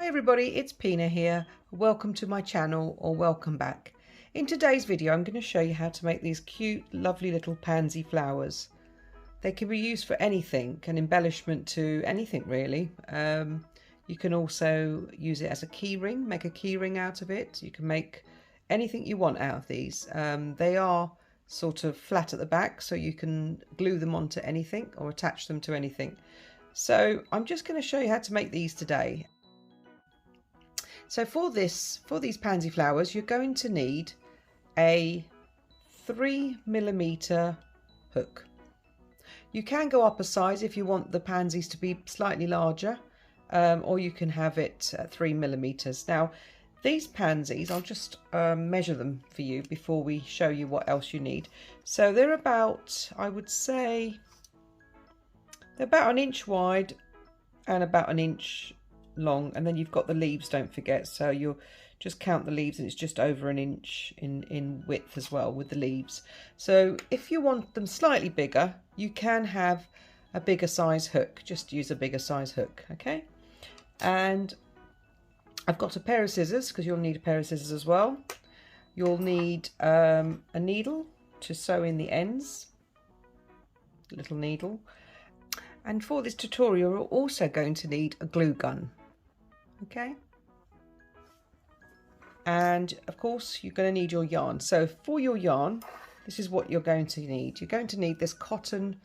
Hi everybody, it's Pina here. Welcome to my channel, or welcome back. In today's video I'm going to show you how to make these cute lovely little pansy flowers. They can be used for anything, an embellishment to anything really. You can also use it as a key ring, make a key ring out of it. You can make anything you want out of these. They are sort of flat at the back, so you can glue them onto anything or attach them to anything. So I'm just going to show you how to make these today. So for these pansy flowers, you're going to need a 3mm hook. You can go up a size if you want the pansies to be slightly larger, or you can have it at 3mm. Now, these pansies, I'll just measure them for you before we show you what else you need. So they're about, I would say, they're about 1 inch wide and about 1 inch long, and then you've got the leaves, don't forget, so you'll just count the leaves and it's just over 1 inch in width as well with the leaves. So if you want them slightly bigger, you can have a bigger size hook. Just use a bigger size hook, okay? And I've got a pair of scissors, because you'll need a pair of scissors as well. You'll need a needle to sew in the ends, a little needle. And for this tutorial, you're also going to need a glue gun. Okay, and of course you're going to need your yarn. So for your yarn, this is what you're going to need. You're going to need this cotton,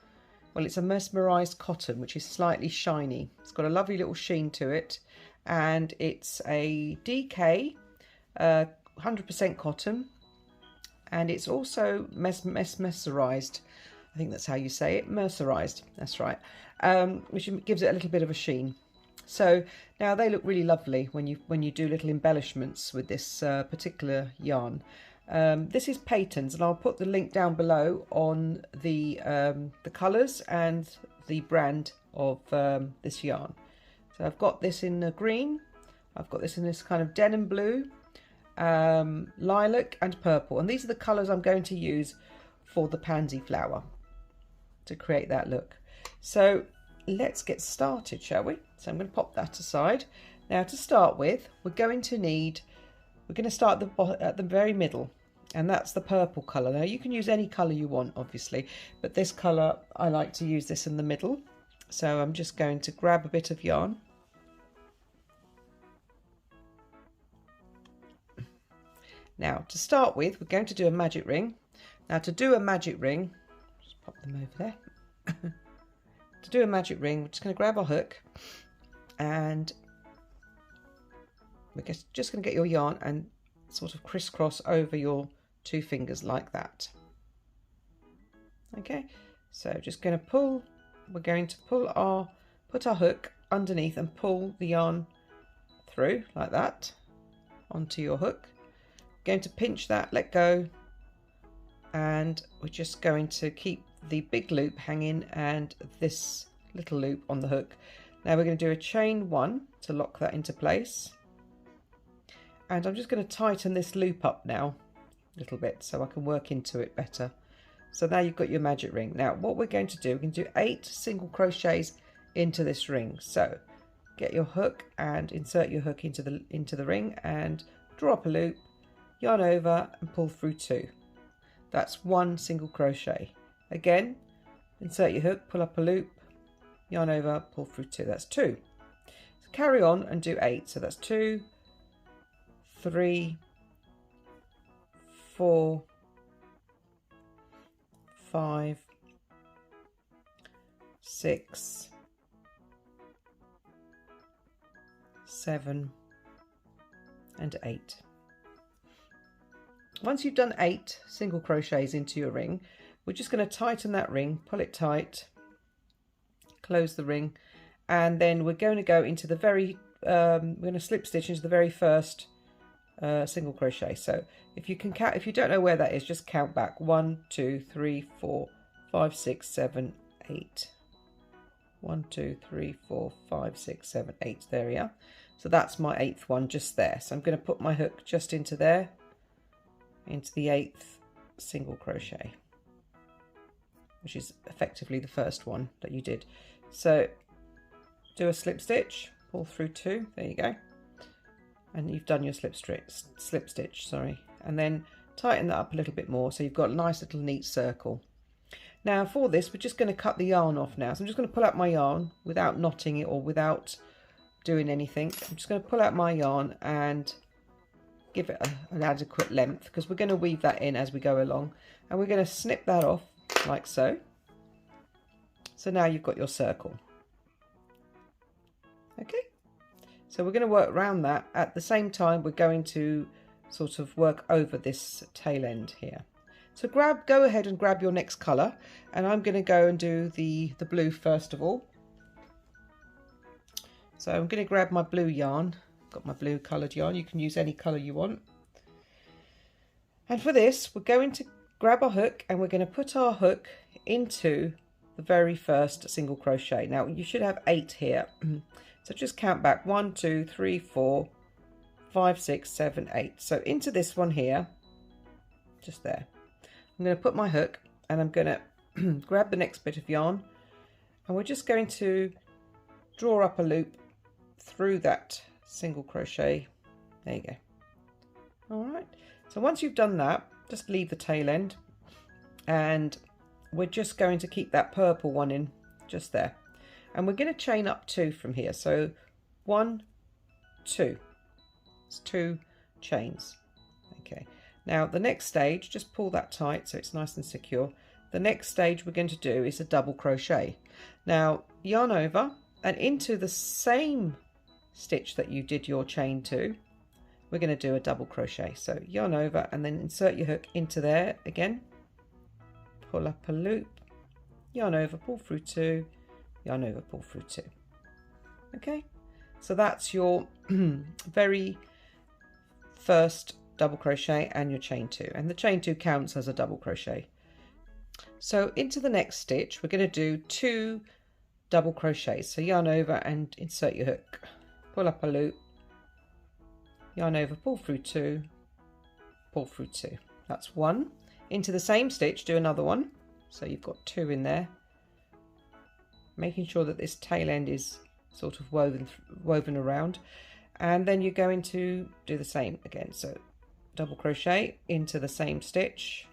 well, it's a mercerized cotton, which is slightly shiny. It's got a lovely little sheen to it, and it's a DK 100% cotton, and it's also mercerized. I think that's how you say it, mercerized, that's right, which gives it a little bit of a sheen. So now they look really lovely when you do little embellishments with this particular yarn. This is Patons, and I'll put the link down below on the colours and the brand of this yarn. So I've got this in green, I've got this in this kind of denim blue, lilac and purple, and these are the colours I'm going to use for the pansy flower to create that look. So let's get started, shall we? So I'm going to pop that aside. Now, to start with, we're going to start at the very middle, and that's the purple colour. Now, you can use any colour you want, obviously, but this colour, I like to use this in the middle. So I'm just going to grab a bit of yarn. Now, to start with, we're going to do a magic ring. Now, to do a magic ring, just pop them over there. To do a magic ring, we're just going to grab our hook, and we're just going to get your yarn and sort of crisscross over your 2 fingers like that. Okay, so just going to pull, we're going to put our hook underneath and pull the yarn through like that onto your hook. Going to pinch that, let go, and we're just going to keep the big loop hanging and this little loop on the hook. Now we're going to do a chain 1 to lock that into place, and I'm just going to tighten this loop up now a little bit so I can work into it better. So now you've got your magic ring. Now what we're going to do, we're going to do 8 single crochets into this ring. So get your hook and insert your hook into the ring and draw up a loop, yarn over and pull through 2. That's 1 single crochet. Again, insert your hook, pull up a loop, yarn over, pull through 2. That's 2. So carry on and do 8. So that's 2, 3, 4, 5, 6, 7, and 8. Once you've done 8 single crochets into your ring, we're just going to tighten that ring, pull it tight, close the ring, and then we're going to go into the very, we're going to slip stitch into the very first single crochet. So if you can count, if you don't know where that is, just count back 1, 2, 3, 4, 5, 6, 7, 8. 1, 2, 3, 4, 5, 6, 7, 8. There we are. So that's my 8th one just there. So I'm going to put my hook just into there, into the 8th single crochet, which is effectively the first one that you did. So do a slip stitch, pull through 2, there you go, and you've done your slip stitch, sorry, and then tighten that up a little bit more so you've got a nice little neat circle. Now for this, we're just going to cut the yarn off now. So I'm just going to pull out my yarn without knotting it or without doing anything. I'm just going to pull out my yarn and give it an adequate length, because we're going to weave that in as we go along, and we're going to snip that off like so. So now you've got your circle. Okay, so we're going to work around that. At the same time, we're going to sort of work over this tail end here. So go ahead and grab your next colour, and I'm going to go and do the blue first of all. So I'm going to grab my blue yarn. Got my blue coloured yarn. You can use any colour you want. And for this, we're going to grab our hook, and we're going to put our hook into the very first single crochet. Now you should have 8 here. So just count back 1, 2, 3, 4, 5, 6, 7, 8. So into this one here, just there. I'm going to put my hook, and I'm going to grab the next bit of yarn, and we're just going to draw up a loop through that single crochet. There you go. All right, so once you've done that, just leave the tail end, and we're just going to keep that purple one in just there, and we're going to chain up 2 from here. So 1, 2, it's 2 chains. Okay, now the next stage, just pull that tight so it's nice and secure. The next stage we're going to do is a double crochet. Now yarn over and into the same stitch that you did your chain to, we're going to do a double crochet. So yarn over and then insert your hook into there again, pull up a loop, yarn over, pull through 2, yarn over, pull through 2. Okay, so that's your very first double crochet and your chain 2, and the chain 2 counts as a double crochet. So into the next stitch we're going to do 2 double crochets. So yarn over and insert your hook, pull up a loop, yarn over, pull through 2, pull through 2. That's 1. Into the same stitch do another one, so you've got 2 in there, making sure that this tail end is sort of woven around, and then you're going to do the same again. So double crochet into the same stitch,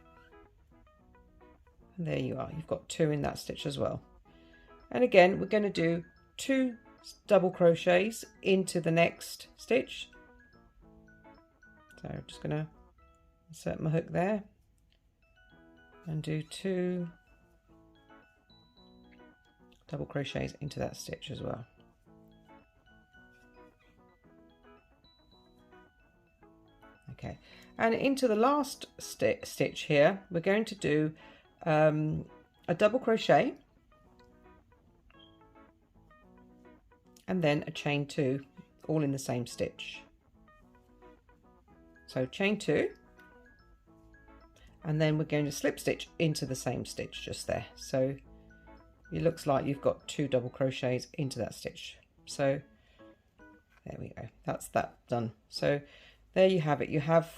and there you are, you've got 2 in that stitch as well. And again we're going to do 2 double crochets into the next stitch. So I'm just going to insert my hook there and do 2 double crochets into that stitch as well. Okay, and into the last stitch here we're going to do a double crochet and then a chain 2, all in the same stitch. So chain 2, and then we're going to slip stitch into the same stitch just there. So it looks like you've got 2 double crochets into that stitch. So there we go, that's that done. So there you have it. You have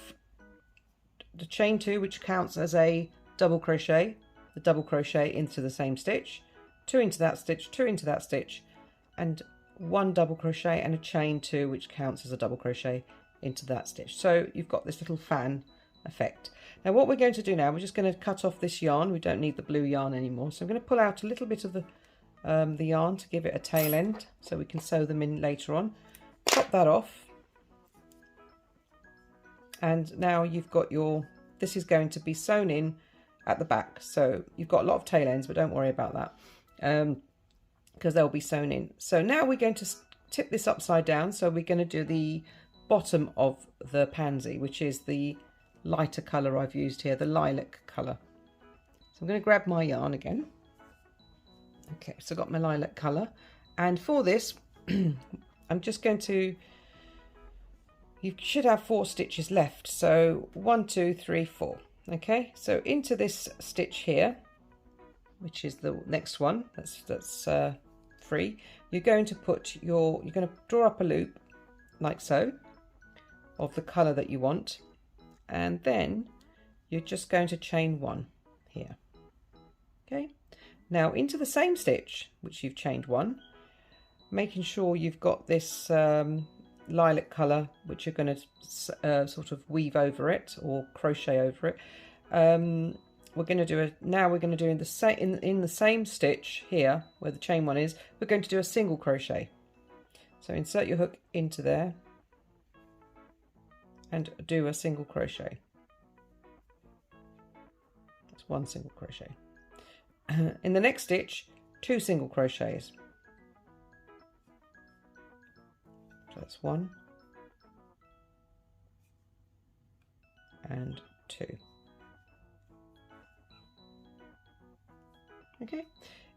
the chain 2, which counts as a double crochet, the double crochet into the same stitch, 2 into that stitch, 2 into that stitch, and 1 double crochet and a chain 2, which counts as a double crochet into that stitch. So you've got this little fan effect. Now what we're going to do now, we're just going to cut off this yarn. We don't need the blue yarn anymore, so I'm going to pull out a little bit of the yarn to give it a tail end so we can sew them in later on. Pop that off, and now you've got your, this is going to be sewn in at the back, so you've got a lot of tail ends, but don't worry about that because they'll be sewn in. So now we're going to tip this upside down, so we're going to do the bottom of the pansy, which is the lighter colour I've used here, the lilac colour. So I'm going to grab my yarn again. Okay, so I've got my lilac colour, and for this I'm just going to, you should have 4 stitches left, so 1, 2, 3, 4. Okay, so into this stitch here, which is the next one that's free, you're going to put your, you're going to draw up a loop like so of the colour that you want, and then you're just going to chain 1 here. Okay, now into the same stitch which you've chained 1, making sure you've got this lilac colour, which you're going to sort of weave over it or crochet over it. We're going to do in the same stitch here where the chain one is, we're going to do a single crochet. So insert your hook into there and do a single crochet. That's one single crochet. In the next stitch, 2 single crochets. So that's 1 and 2. Okay,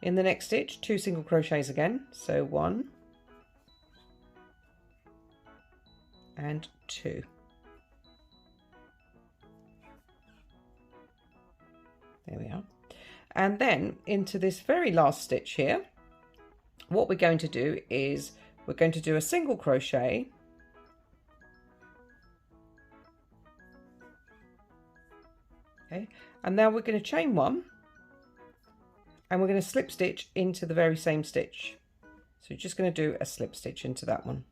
in the next stitch, 2 single crochets again, so 1 and 2. There we are. And then into this very last stitch here, what we're going to do is we're going to do a single crochet, okay, and now we're going to chain 1 and we're going to slip stitch into the very same stitch. So you're just going to do a slip stitch into that one.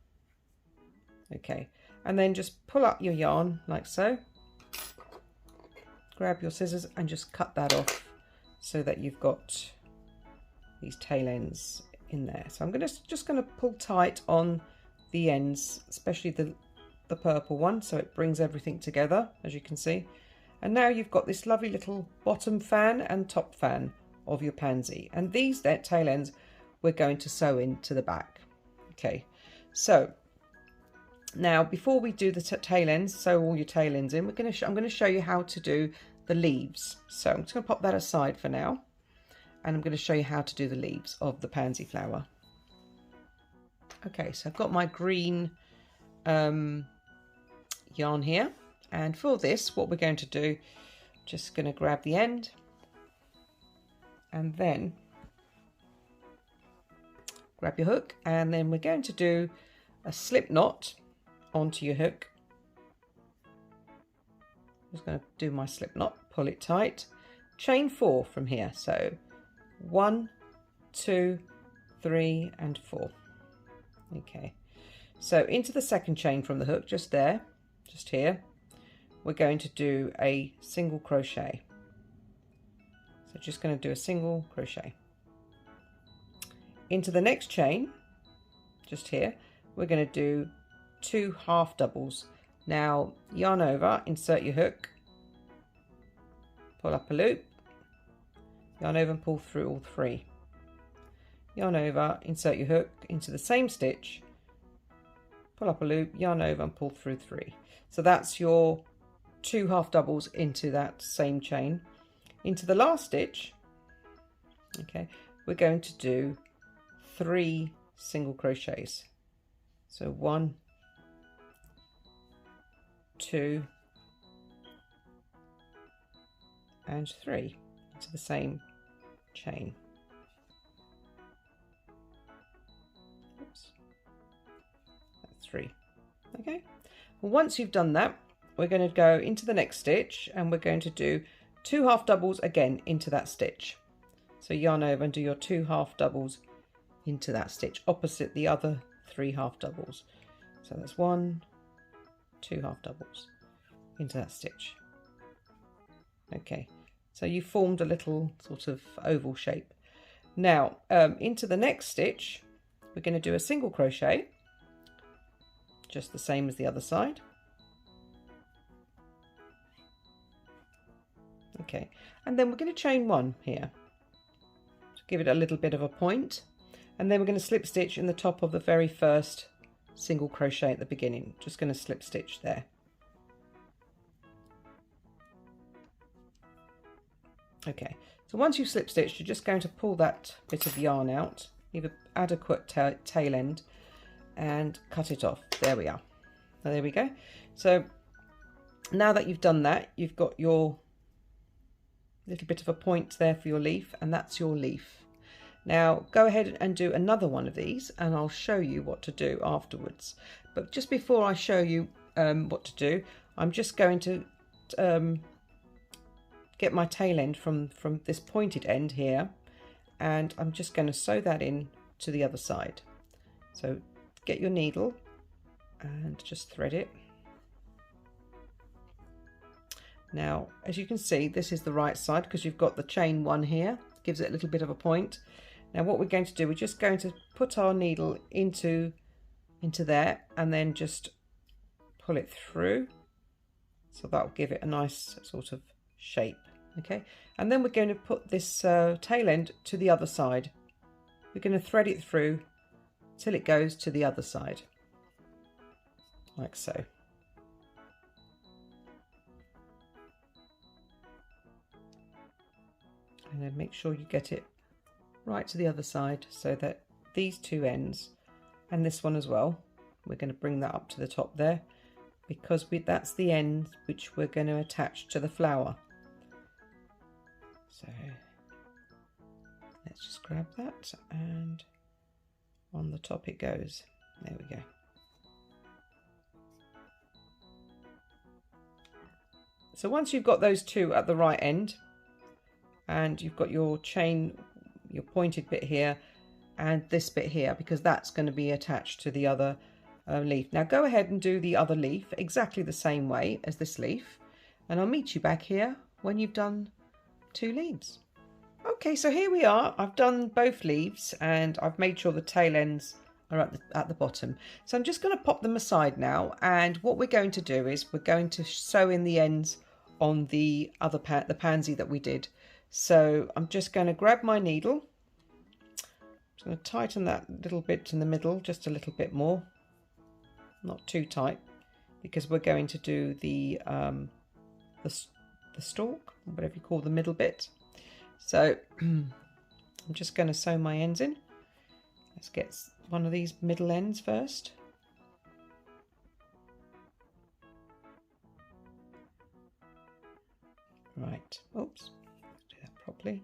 Okay, and then just pull up your yarn like so. Grab your scissors and just cut that off so that you've got these tail ends in there. So I'm just going to pull tight on the ends, especially the purple one, so it brings everything together, as you can see. And now you've got this lovely little bottom fan and top fan of your pansy, and these tail ends we're going to sew into the back. Okay, so now before we do the tail ends, sew all your tail ends in, I'm going to show you how to do the leaves. So I'm just going to pop that aside for now, and I'm going to show you how to do the leaves of the pansy flower. Okay, so I've got my green yarn here, and for this what we're going to do, just going to grab the end and then grab your hook, and then we're going to do a slip knot onto your hook. I'm just going to do my slip knot, pull it tight, chain 4 from here, so 1, 2, 3 and 4. Okay, so into the second chain from the hook, just there, just here, we're going to do a single crochet. So just going to do a single crochet. Into the next chain, just here, we're going to do 2 half doubles. Now yarn over, insert your hook, pull up a loop, yarn over and pull through all 3. Yarn over, insert your hook into the same stitch, pull up a loop, yarn over and pull through 3. So that's your 2 half doubles into that same chain. Into the last stitch, okay, we're going to do 3 single crochets. So 1, 2 and 3 into the same chain. Oops. That's 3. Okay, well, once you've done that, we're going to go into the next stitch and we're going to do 2 half doubles again into that stitch. So yarn over and do your 2 half doubles into that stitch opposite the other 3 half doubles. So that's 1, 2 half doubles into that stitch. Okay, so you formed a little sort of oval shape. Now into the next stitch, we're going to do a single crochet, just the same as the other side. Okay, and then we're going to chain 1 here to give it a little bit of a point, and then we're going to slip stitch in the top of the very first single crochet at the beginning. Just going to slip stitch there. Okay, so once you've slip stitched, you're just going to pull that bit of yarn out, leave an adequate tail end and cut it off. There we are. So there we go. So now that you've done that, you've got your little bit of a point there for your leaf, and that's your leaf. Now go ahead and do another one of these and I'll show you what to do afterwards. But just before I show you what to do, I'm just going to get my tail end from this pointed end here, and I'm just going to sew that in to the other side. So get your needle and just thread it. Now, as you can see, this is the right side because you've got the chain one here, gives it a little bit of a point. Now what we're going to do, we're just going to put our needle into there and then just pull it through. So that'll give it a nice sort of shape, okay? And then we're going to put this tail end to the other side. We're going to thread it through till it goes to the other side, like so. And then make sure you get it right to the other side so that these two ends and this one as well, we're going to bring that up to the top there because that's the end which we're going to attach to the flower. So let's just grab that and on the top it goes. There we go. So once you've got those two at the right end and you've got your chain, your pointed bit here and this bit here, because that's going to be attached to the other leaf. Now go ahead and do the other leaf exactly the same way as this leaf, and I'll meet you back here when you've done 2 leaves. Okay, so here we are. I've done both leaves and I've made sure the tail ends are at the bottom. So I'm just going to pop them aside now, and what we're going to do is we're going to sew in the ends on the other the pansy that we did. So I'm just going to grab my needle. I'm going to tighten that little bit in the middle, just a little bit more, not too tight, because we're going to do the stalk, whatever you call the middle bit. So I'm just going to sew my ends in. Let's get one of these middle ends first. Right, oops, let's do that properly.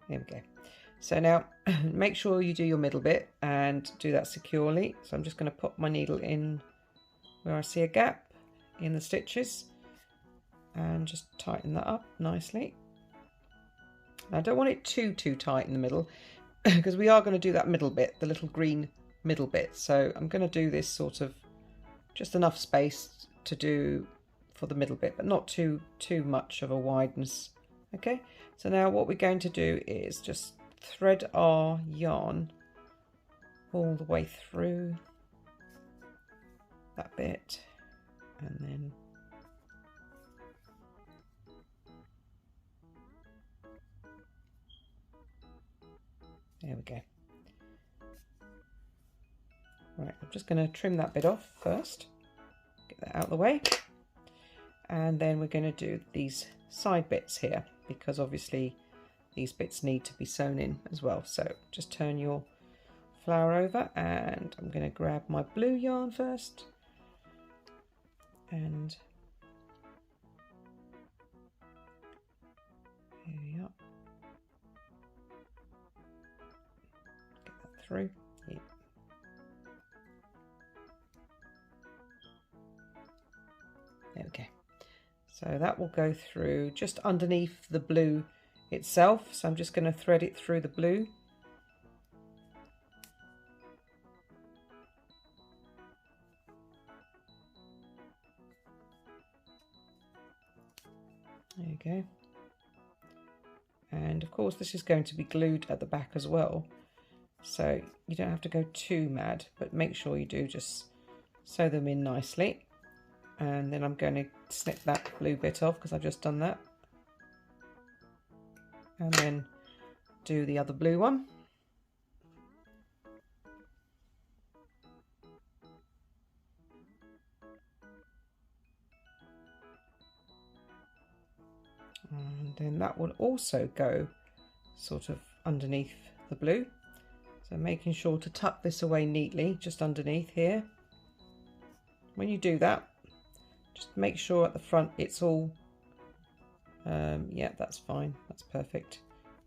There we go. So now make sure you do your middle bit and do that securely. So I'm just going to put my needle in where I see a gap in the stitches and just tighten that up nicely. Now, I don't want it too tight in the middle because we are going to do that middle bit, the little green middle bit. So I'm going to do this sort of just enough space to do for the middle bit, but not too much of a wideness. Okay, so now what we're going to do is just thread our yarn all the way through that bit, and then there we go. Right, I'm just going to trim that bit off first, get that out of the way, and then we're going to do these side bits here, because obviously these bits need to be sewn in as well. So just turn your flower over, and I'm going to grab my blue yarn first and here we are. Get that through. Yeah. There we go. So that will go through just underneath the blue itself. So I'm just going to thread it through the blue. There you go. And of course this is going to be glued at the back as well. So you don't have to go too mad, but make sure you do just sew them in nicely. And then I'm going to snip that blue bit off because I've just done that. And then do the other blue one. And then that will also go sort of underneath the blue. So making sure to tuck this away neatly just underneath here. When you do that, just make sure at the front it's all, yeah, that's fine, that's perfect.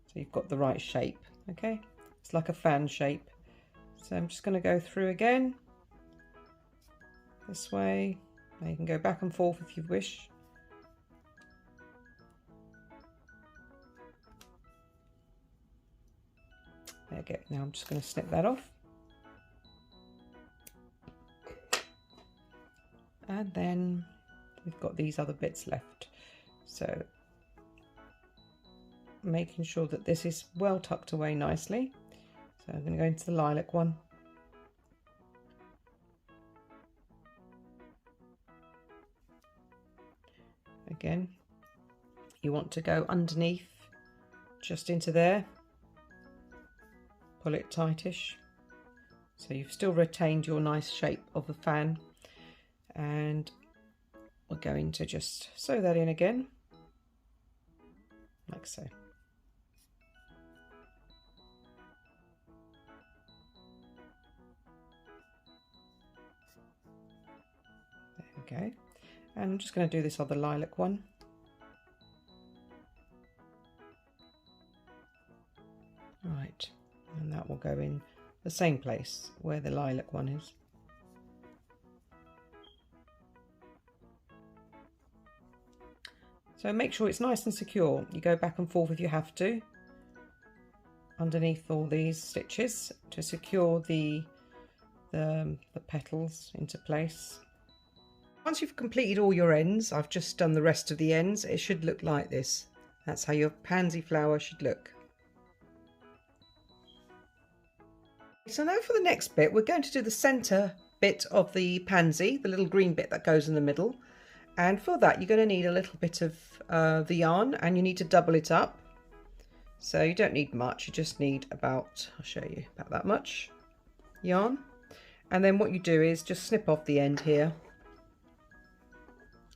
So you've got the right shape, okay? It's like a fan shape. So I'm just going to go through again, this way. Now you can go back and forth if you wish. There you go. Now I'm just going to snip that off. And then we've got these other bits left. So making sure that this is well tucked away nicely. So I'm going to go into the lilac one. Again, you want to go underneath, just into there, pull it tightish, so you've still retained your nice shape of the fan, and we're going to just sew that in again, like so. There we go. And I'm just going to do this other lilac one. Right, and that will go in the same place where the lilac one is. So make sure it's nice and secure. You go back and forth if you have to, underneath all these stitches to secure the petals into place. Once you've completed all your ends, I've just done the rest of the ends, it should look like this. That's how your pansy flower should look. So now for the next bit, we're going to do the centre bit of the pansy, the little green bit that goes in the middle. And for that, you're going to need a little bit of the yarn, and you need to double it up. So you don't need much, you just need about, I'll show you, about that much yarn. And then what you do is just snip off the end here,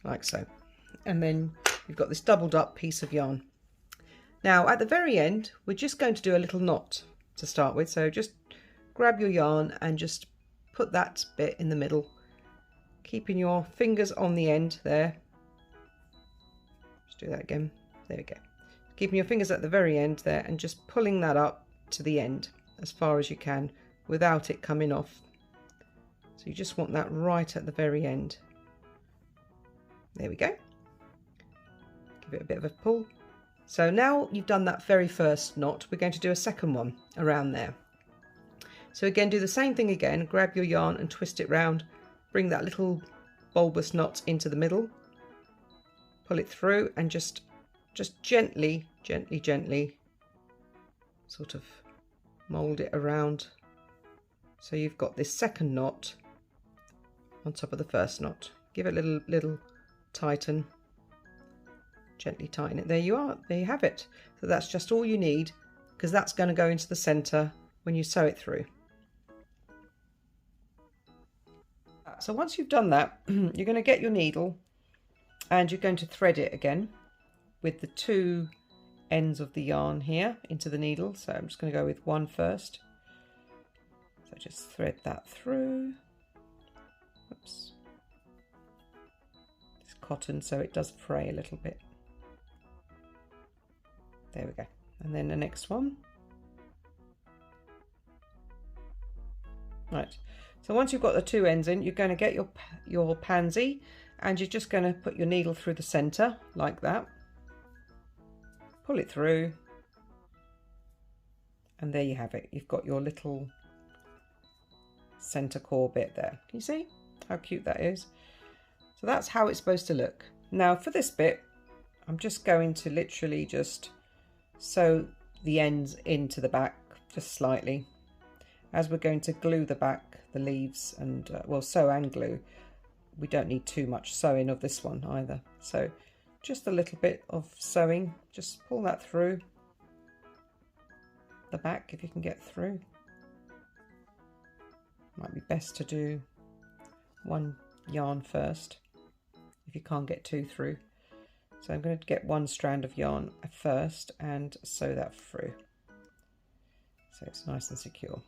like so. And then you've got this doubled up piece of yarn. Now at the very end, we're just going to do a little knot to start with. So just grab your yarn and just put that bit in the middle, keeping your fingers on the end there. Just do that again. There we go. Keeping your fingers at the very end there and just pulling that up to the end as far as you can without it coming off. So you just want that right at the very end. There we go. Give it a bit of a pull. So now you've done that very first knot, we're going to do a second one around there. So again, do the same thing again, grab your yarn and twist it round, bring that little bulbous knot into the middle, pull it through and just gently sort of mould it around. So you've got this second knot on top of the first knot. Give it a little tighten, gently tighten it. There you are, there you have it. So that's just all you need, because that's going to go into the center when you sew it through. So once you've done that, you're going to get your needle and you're going to thread it again with the two ends of the yarn here into the needle. So I'm just going to go with one first. So just thread that through. Oops. It's cotton, so it does fray a little bit. There we go. And then the next one. Right. So once you've got the two ends in, you're going to get your pansy and you're just going to put your needle through the center like that. Pull it through. And there you have it. You've got your little center core bit there. Can you see how cute that is? So that's how it's supposed to look. Now for this bit, I'm just going to literally just sew the ends into the back just slightly, as we're going to glue the back, the leaves, and well, sew and glue. We don't need too much sewing of this one either. So just a little bit of sewing, just pull that through the back if you can get through. Might be best to do one yarn first if you can't get two through. So I'm going to get one strand of yarn first and sew that through, so it's nice and secure.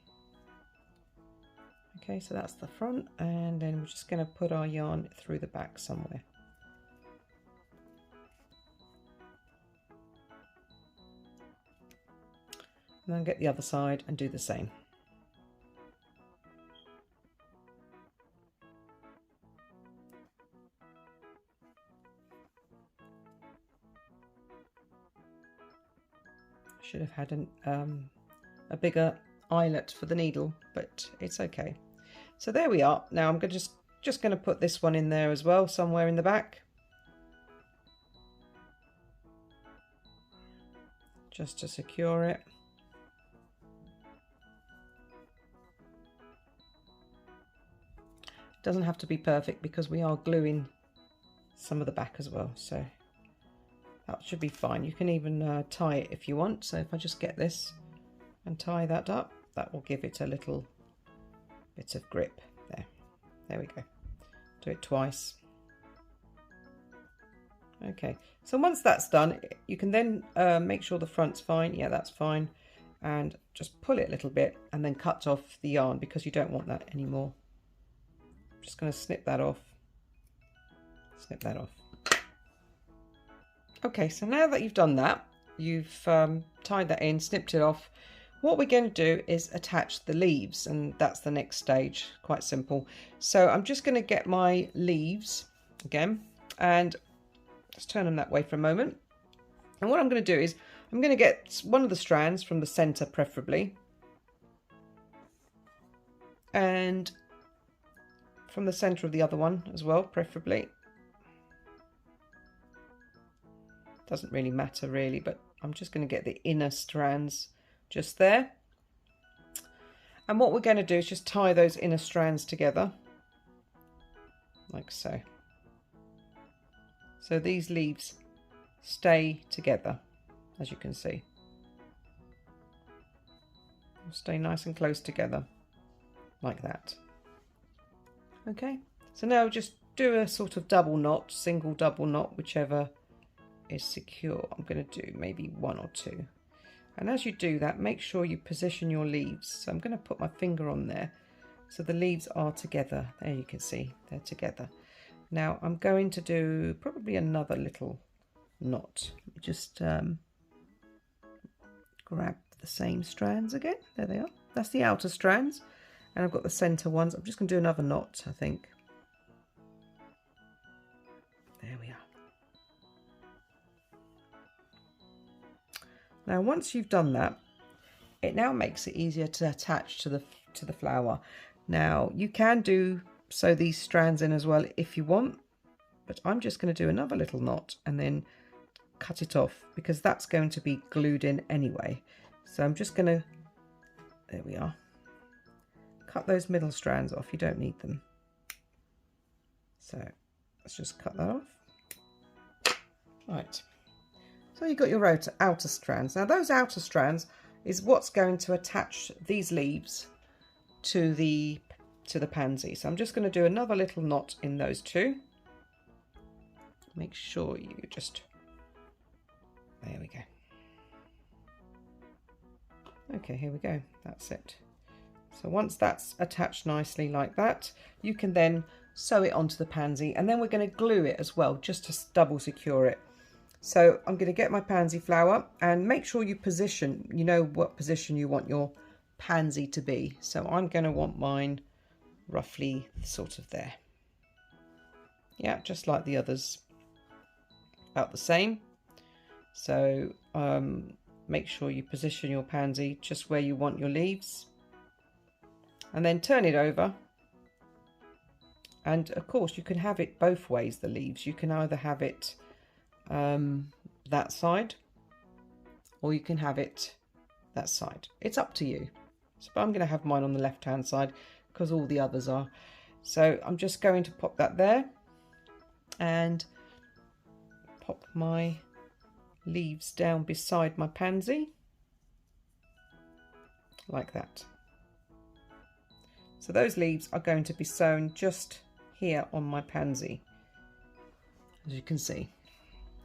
Okay, so that's the front, and then we're just going to put our yarn through the back somewhere. And then get the other side and do the same. Should have had a bigger eyelet for the needle, but it's okay. So there we are. Now I'm going to just just going to put this one in there as well, somewhere in the back, just to secure it. Doesn't have to be perfect because we are gluing some of the back as well, so that should be fine. You can even tie it if you want. So if I just get this and tie that up, that will give it a little bit of grip there. There we go. Do it twice. Okay, so once that's done, you can then make sure the front's fine. Yeah, that's fine. And just pull it a little bit and then cut off the yarn because you don't want that anymore. Just going to snip that off. Snip that off. Okay, so now that you've done that, you've tied that in, snipped it off. What we're going to do is attach the leaves, and that's the next stage. Quite simple. So I'm just going to get my leaves again and just turn them that way for a moment. And what I'm going to do is I'm going to get one of the strands from the center preferably, and from the center of the other one as well, preferably. Doesn't really matter really, but I'm just going to get the inner strands just there. And what we're going to do is just tie those inner strands together like so. So these leaves stay together, as you can see. They'll stay nice and close together like that. Okay, so now just do a sort of double knot, single double knot, whichever is secure. I'm going to do maybe one or two. And as you do that, make sure you position your leaves. So I'm going to put my finger on there so the leaves are together. There you can see they're together. Now I'm going to do probably another little knot. Just grab the same strands again. There they are. That's the outer strands. And I've got the center ones. I'm just going to do another knot, I think. There we are. Now once you've done that, it now makes it easier to attach to the flower. Now you can sew these strands in as well if you want, but I'm just going to do another little knot and then cut it off because that's going to be glued in anyway. So I'm just going to, there we are, cut those middle strands off. You don't need them. So let's just cut that off. Right. So you've got your outer strands. Now those outer strands is what's going to attach these leaves to the pansy. So I'm just going to do another little knot in those two. Make sure you just, there we go. Okay, here we go. That's it. So once that's attached nicely like that, you can then sew it onto the pansy, and then we're going to glue it as well, just to double secure it. So I'm going to get my pansy flower and make sure you position, you know what position you want your pansy to be. So I'm going to want mine roughly sort of there. Yeah, just like the others, about the same. So make sure you position your pansy just where you want your leaves, and then turn it over. And of course you can have it both ways, the leaves. You can either have it that side, or you can have it that side. It's up to you. So, but I'm going to have mine on the left hand side because all the others are. So I'm just going to pop that there and pop my leaves down beside my pansy like that. So those leaves are going to be sewn just here on my pansy, as you can see.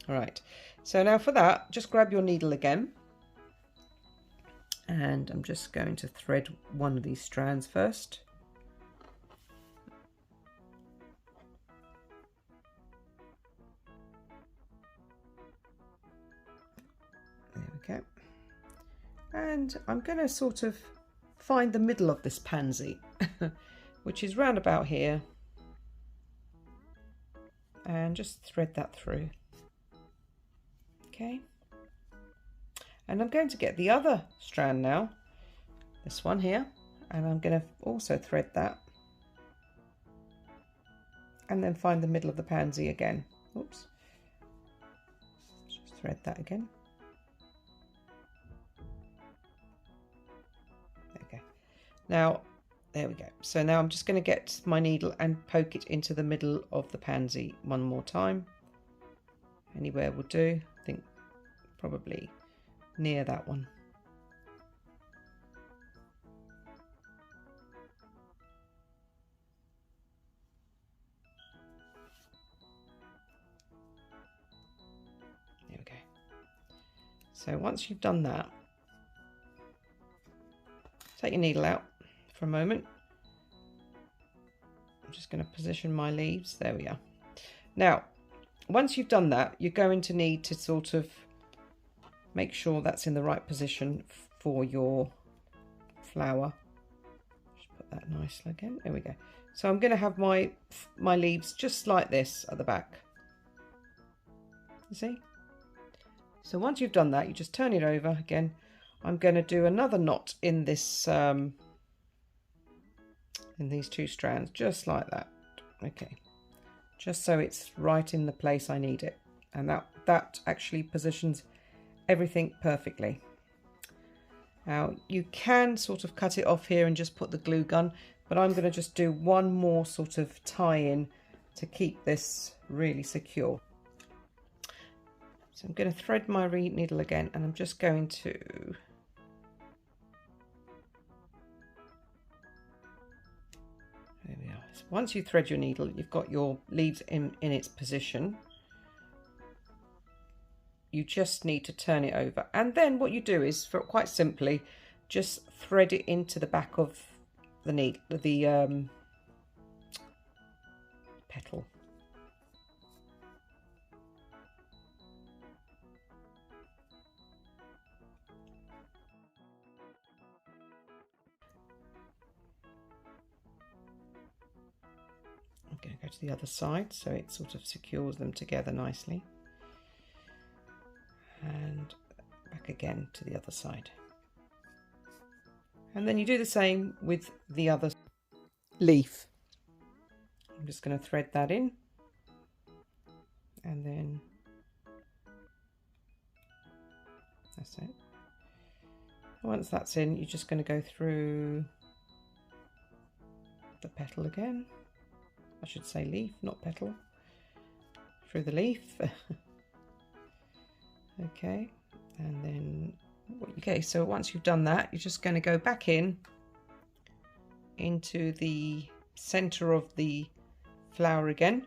All right, so now for that, just grab your needle again, and I'm just going to thread one of these strands first. There we go. And I'm going to sort of find the middle of this pansy, which is round about here, and just thread that through. Okay, and I'm going to get the other strand now, this one here, and I'm going to also thread that and then find the middle of the pansy again. Oops. Just thread that again. Okay. Now, there we go. So now I'm just going to get my needle and poke it into the middle of the pansy one more time. Anywhere will do. I think probably near that one. There we go. So once you've done that, take your needle out for a moment. I'm just going to position my leaves. There we are. Now, once you've done that, you're going to need to sort of make sure that's in the right position for your flower. Just put that nicely again. There we go. So I'm going to have my leaves just like this at the back. You see? So once you've done that, you just turn it over again. I'm going to do another knot in this in these two strands, just like that. Okay, just so it's right in the place I need it, and that actually positions everything perfectly. Now you can sort of cut it off here and just put the glue gun, but I'm going to just do one more sort of tie-in to keep this really secure. So I'm going to thread my needle again, and I'm just going to there we are. So once you thread your needle, you've got your leaves in its position. You just need to turn it over, and then what you do is, for quite simply, just thread it into the back of the needle, the petal. I'm going to go to the other side so it sort of secures them together nicely. And back again to the other side. And then you do the same with the other leaf. I'm just going to thread that in. And then that's it. Once that's in, you're just going to go through the petal again. I should say leaf, not petal. Through the leaf. Okay, and then okay, so once you've done that, you're just going to go back into the center of the flower again,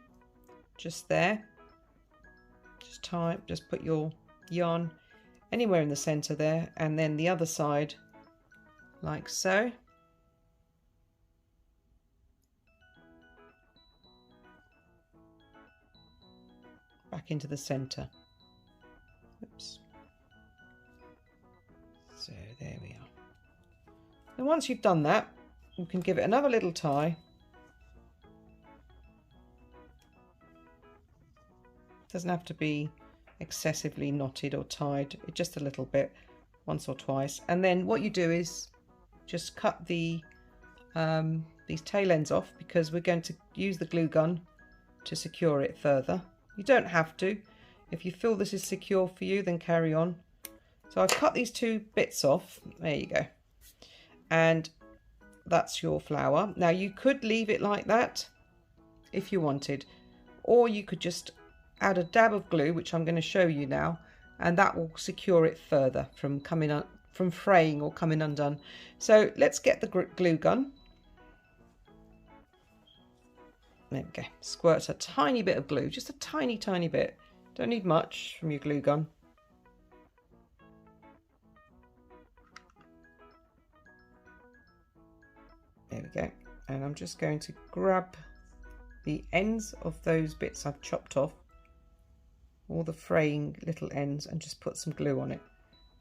just there. Just put your yarn anywhere in the center there, and then the other side like so. Back into the center. Oops. So there we are. And once you've done that, you can give it another little tie. Doesn't have to be excessively knotted or tied, just a little bit, once or twice. And then what you do is just cut the these tail ends off, because we're going to use the glue gun to secure it further. You don't have to. If you feel this is secure for you, then carry on. So I've cut these two bits off. There you go. And that's your flower. Now you could leave it like that if you wanted, or you could just add a dab of glue, which I'm going to show you now, and that will secure it further from fraying or coming undone. So let's get the glue gun. There we go. Squirt a tiny bit of glue, just a tiny bit. Don't need much from your glue gun. There we go. And I'm just going to grab the ends of those bits I've chopped off, all the fraying little ends, and just put some glue on it.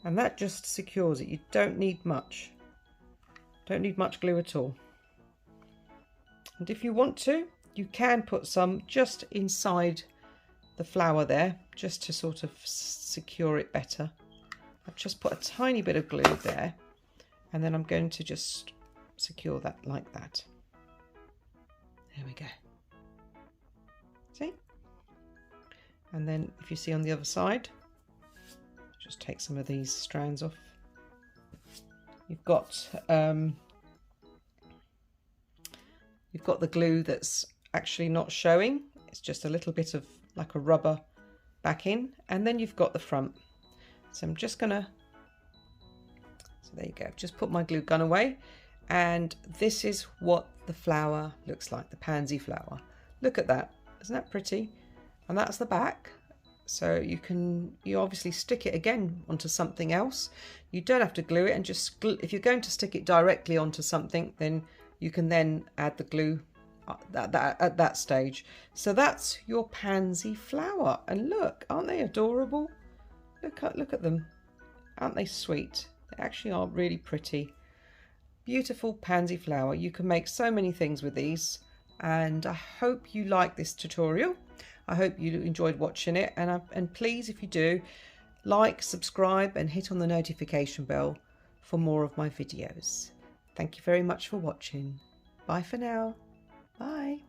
And that just secures it. You don't need much. Don't need much glue at all. And if you want to, you can put some just inside the flower there, just to sort of secure it better. I've just put a tiny bit of glue there, and then I'm going to just secure that like that. There we go. And then if you see on the other side, just take some of these strands off. You've got the glue that's actually not showing. It's just a little bit of like a rubber backing, and then you've got the front. So I'm just gonna, so there you go, just put my glue gun away, and this is what the flower looks like, the pansy flower. Look at that, isn't that pretty? And that's the back. So you obviously stick it again onto something else. You don't have to glue it, and just if you're going to stick it directly onto something, then you can then add the glue at that stage. So that's your pansy flower, and look, aren't they adorable? Look at them, aren't they sweet? They actually are really pretty. Beautiful pansy flower. You can make so many things with these, and I hope you like this tutorial. I hope you enjoyed watching it, and please, if you do, like, subscribe and hit on the notification bell for more of my videos. Thank you very much for watching. Bye for now. Bye.